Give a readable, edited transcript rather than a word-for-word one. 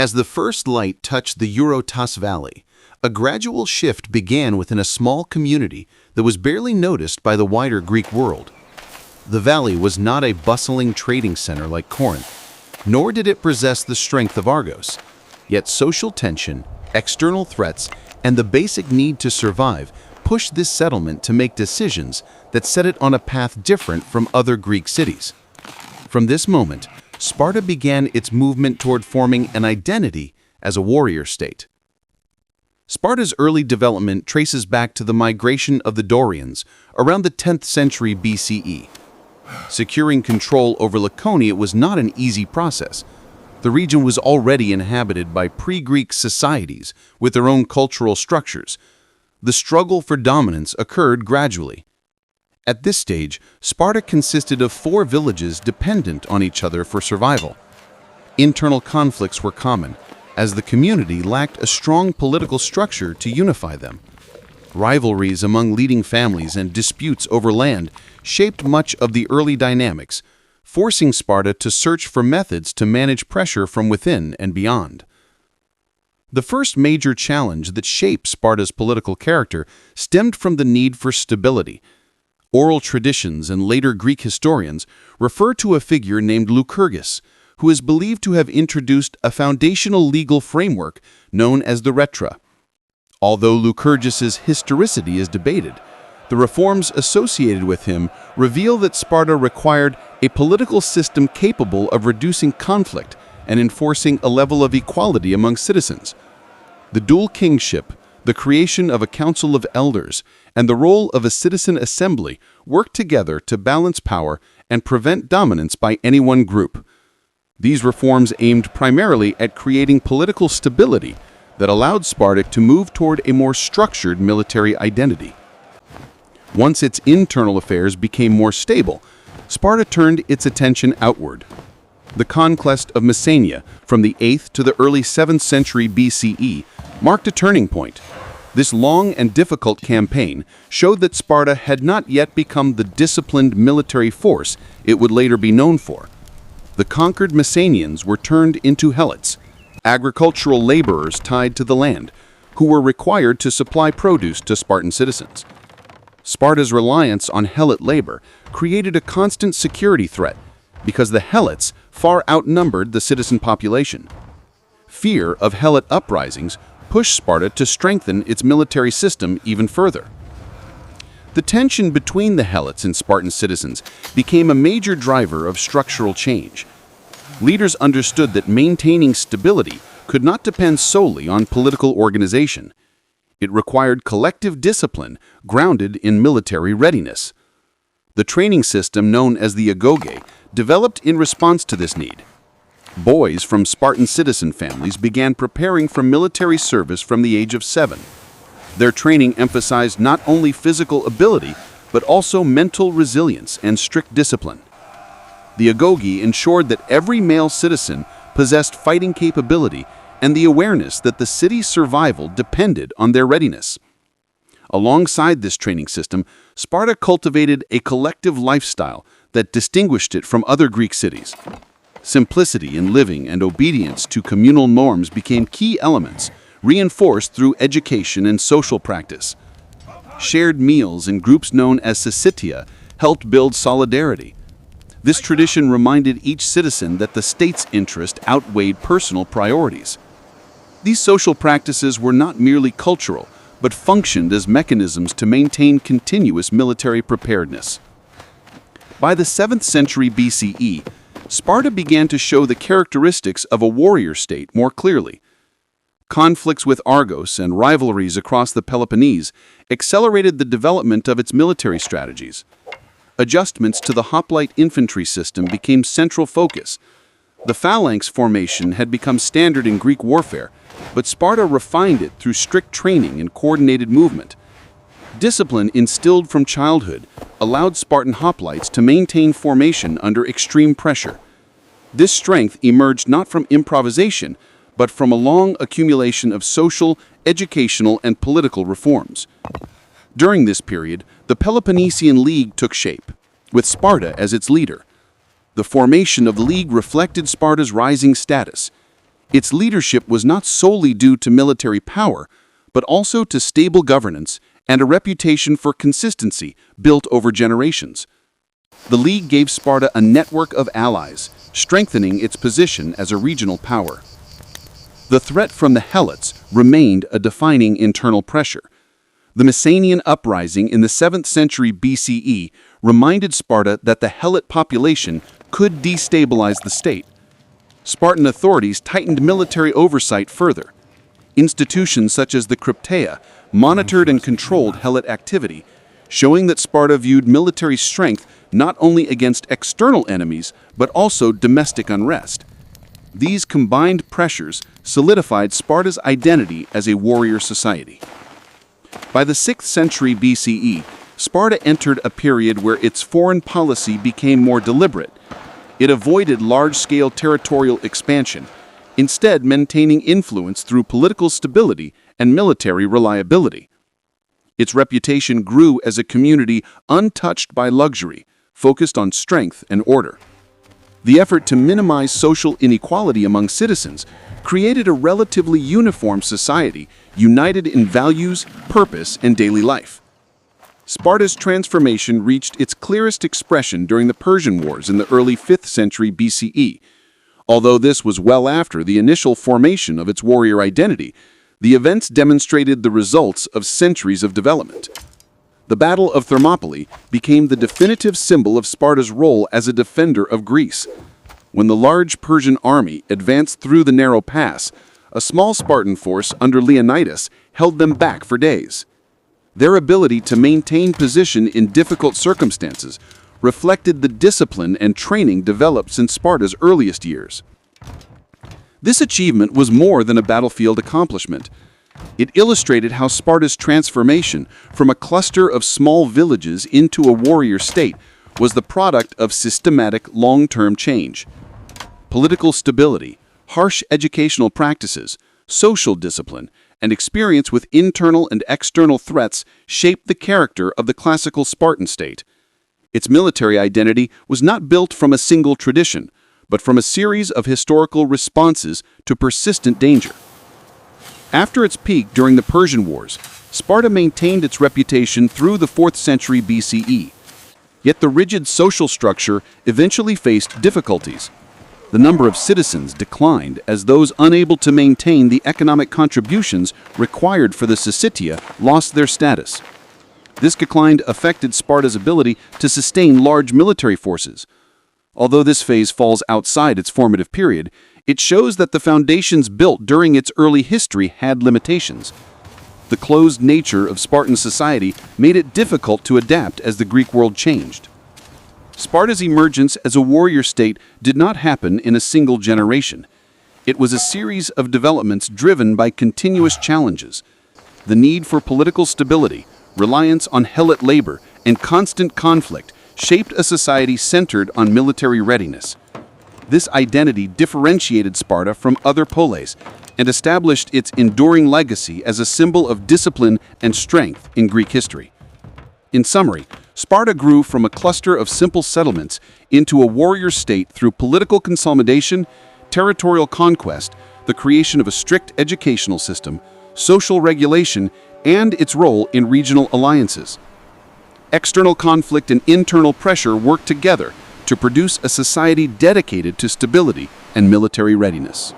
As the first light touched the Eurotas Valley, a gradual shift began within a small community that was barely noticed by the wider Greek world. The valley was not a bustling trading center like Corinth, nor did it possess the strength of Argos. Yet social tension, external threats, and the basic need to survive pushed this settlement to make decisions that set it on a path different from other Greek cities. From this moment, Sparta began its movement toward forming an identity as a warrior state. Sparta's early development traces back to the migration of the Dorians around the 10th century BCE. Securing control over Laconia was not an easy process. The region was already inhabited by pre-Greek societies with their own cultural structures. The struggle for dominance occurred gradually. At this stage, Sparta consisted of 4 villages dependent on each other for survival. Internal conflicts were common, as the community lacked a strong political structure to unify them. Rivalries among leading families and disputes over land shaped much of the early dynamics, forcing Sparta to search for methods to manage pressure from within and beyond. The first major challenge that shaped Sparta's political character stemmed from the need for stability. Oral traditions and later Greek historians refer to a figure named Lycurgus, who is believed to have introduced a foundational legal framework known as the Retra. Although Lycurgus's historicity is debated, the reforms associated with him reveal that Sparta required a political system capable of reducing conflict and enforcing a level of equality among citizens. The dual kingship, the creation of a council of elders, and the role of a citizen assembly worked together to balance power and prevent dominance by any one group. These reforms aimed primarily at creating political stability that allowed Sparta to move toward a more structured military identity. Once its internal affairs became more stable, Sparta turned its attention outward. The conquest of Messenia from the 8th to the early 7th century BCE marked a turning point. This long and difficult campaign showed that Sparta had not yet become the disciplined military force it would later be known for. The conquered Messenians were turned into helots, agricultural laborers tied to the land, who were required to supply produce to Spartan citizens. Sparta's reliance on helot labor created a constant security threat because the helots far outnumbered the citizen population. Fear of helot uprisings pushed Sparta to strengthen its military system even further. The tension between the helots and Spartan citizens became a major driver of structural change. Leaders understood that maintaining stability could not depend solely on political organization. It required collective discipline grounded in military readiness. The training system known as the agoge developed in response to this need. Boys from Spartan citizen families began preparing for military service from the age of 7. Their training emphasized not only physical ability, but also mental resilience and strict discipline. The agoge ensured that every male citizen possessed fighting capability and the awareness that the city's survival depended on their readiness. Alongside this training system, Sparta cultivated a collective lifestyle that distinguished it from other Greek cities. Simplicity in living and obedience to communal norms became key elements, reinforced through education and social practice. Shared meals in groups known as syssitia helped build solidarity. This tradition reminded each citizen that the state's interest outweighed personal priorities. These social practices were not merely cultural, but functioned as mechanisms to maintain continuous military preparedness. By the 7th century BCE, Sparta began to show the characteristics of a warrior state more clearly. Conflicts with Argos and rivalries across the Peloponnese accelerated the development of its military strategies. Adjustments to the hoplite infantry system became central focus. The phalanx formation had become standard in Greek warfare, but Sparta refined it through strict training and coordinated movement. Discipline instilled from childhood allowed Spartan hoplites to maintain formation under extreme pressure. This strength emerged not from improvisation, but from a long accumulation of social, educational, and political reforms. During this period, the Peloponnesian League took shape, with Sparta as its leader. The formation of the League reflected Sparta's rising status. Its leadership was not solely due to military power, but also to stable governance and a reputation for consistency built over generations. The League gave Sparta a network of allies, strengthening its position as a regional power. The threat from the helots remained a defining internal pressure. The Messenian uprising in the 7th century BCE reminded Sparta that the helot population could destabilize the state. Spartan authorities tightened military oversight further. Institutions such as the Crypteia monitored and controlled helot activity, showing that Sparta viewed military strength not only against external enemies, but also domestic unrest. These combined pressures solidified Sparta's identity as a warrior society. By the 6th century BCE, Sparta entered a period where its foreign policy became more deliberate. It avoided large-scale territorial expansion, instead maintaining influence through political stability and military reliability. Its reputation grew as a community untouched by luxury, focused on strength and order. The effort to minimize social inequality among citizens created a relatively uniform society, united in values, purpose, and daily life. Sparta's transformation reached its clearest expression during the Persian Wars in the early 5th century BCE. Although this was well after the initial formation of its warrior identity, the events demonstrated the results of centuries of development. The Battle of Thermopylae became the definitive symbol of Sparta's role as a defender of Greece. When the large Persian army advanced through the narrow pass, a small Spartan force under Leonidas held them back for days. Their ability to maintain position in difficult circumstances reflected the discipline and training developed since Sparta's earliest years. This achievement was more than a battlefield accomplishment. It illustrated how Sparta's transformation from a cluster of small villages into a warrior state was the product of systematic long-term change. Political stability, harsh educational practices, social discipline, and experience with internal and external threats shaped the character of the classical Spartan state. Its military identity was not built from a single tradition, but from a series of historical responses to persistent danger. After its peak during the Persian Wars, Sparta maintained its reputation through the 4th century BCE. Yet the rigid social structure eventually faced difficulties. The number of citizens declined as those unable to maintain the economic contributions required for the Syssitia lost their status. This decline affected Sparta's ability to sustain large military forces. Although this phase falls outside its formative period, it shows that the foundations built during its early history had limitations. The closed nature of Spartan society made it difficult to adapt as the Greek world changed. Sparta's emergence as a warrior state did not happen in a single generation. It was a series of developments driven by continuous challenges. The need for political stability, reliance on helot labor, and constant conflict shaped a society centered on military readiness. This identity differentiated Sparta from other poleis and established its enduring legacy as a symbol of discipline and strength in Greek history. In summary, Sparta grew from a cluster of simple settlements into a warrior state through political consolidation, territorial conquest, the creation of a strict educational system, social regulation, and its role in regional alliances. External conflict and internal pressure worked together to produce a society dedicated to stability and military readiness.